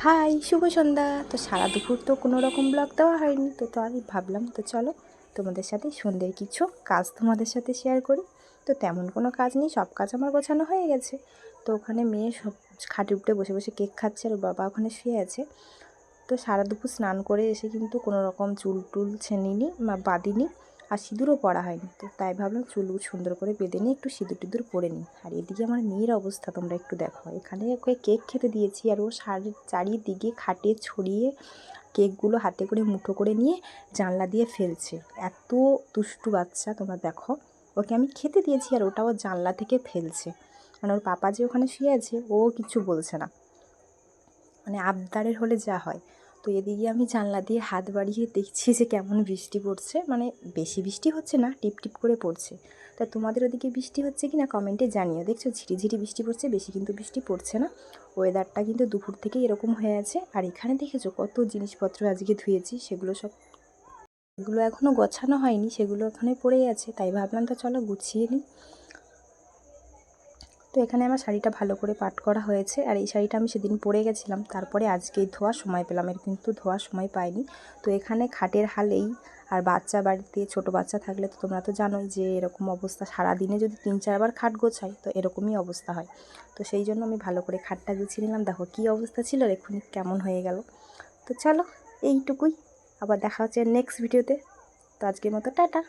High, শুভ সন্ধ্যা। তো সারা দুপুর তো কোনো রকম ব্লগ দেওয়া হয়নি, তো আমি ভাবলাম তো চলো তোমাদের সাথে সন্ধ্যের কিছু কাজ তোমাদের সাথে শেয়ার করি। তো তেমন কোনো কাজ নেই, সব কাজ আমার গোছানো হয়ে গেছে। তো ওখানে মেয়ে সব খাটে উপরে বসে বসে কেক খাচ্ছে আর বাবা ওখানে শুয়ে আছে। তো সারা দুপুর স্নান করে এসে কিন্তু কোনো রকম চুল টুল ছেনিনি বা বাঁধিনি, আর সিঁদুরও পরা হয়নি। তো তাই ভাবলাম চুল সুন্দর করে বেঁধে নিই, একটু সিঁদুর টিঁদুর পরে নিই। আর এদিকে আমার মেয়ের অবস্থা তোমরা একটু দেখো, এখানে ওকে কেক খেতে দিয়েছি আর ও চারিদিকে খাটে ছড়িয়ে কেকগুলো হাতে করে মুঠো করে নিয়ে জানলা দিয়ে ফেলছে। এত দুষ্টু বাচ্চা, তোমরা দেখো। ওকে আমি খেতে দিয়েছি আর ওটাও জানলা থেকে ফেলছে। মানে ওর পাপা যে ওখানে শুয়ে আছে ও কিছু বলছে না, মানে আবদারের হলে যা হয়। তো এদিকে আমি জানলা দিয়ে হাত বাড়িয়ে দেখছি যে কেমন বৃষ্টি পড়ছে, মানে বেশি বৃষ্টি হচ্ছে না, টিপ টিপ করে পড়ছে। তা তোমাদের ওদিকে বৃষ্টি হচ্ছে কি না কমেন্টে জানিও। দেখছো ঝিরিঝিরি বৃষ্টি পড়ছে, বেশি কিন্তু বৃষ্টি পড়ছে না। ওয়েদারটা কিন্তু দুপুর থেকেই এরকম হয়ে আছে। আর এখানে দেখেছো কত জিনিসপত্র আজকে ধুয়েছি, সেগুলো এখনও গোছানো হয়নি, সেগুলো ওখানে পড়েই আছে। তাই ভাবলাম তো চলো গুছিয়ে নিই। তো এখানে আমার শাড়িটা ভালো করে পাট করা হয়েছে, আর এই শাড়িটা আমি সেদিন পরে গেছিলাম, তারপরে আজকেই ধোয়ার সময় পেলাম, এর কিন্তু ধোয়ার সময় পাইনি। তো এখানে খাটের হালেই, আর বাচ্চা বাড়িতে ছোট বাচ্চা থাকলে তো তোমরা তো জানোই যে এরকম অবস্থা, সারাদিনে যদি 3-4 বার খাট গোছাই তো এরকমই অবস্থা হয়। তো সেই জন্য আমি ভালো করে খাটটা গুছিয়ে নিলাম। দেখো কী অবস্থা ছিল, এক্ষুনি কেমন হয়ে গেল। তো চলো এইটুকুই, আবার দেখা হচ্ছে নেক্সট ভিডিওতে। তো আজকের মতো টাটা।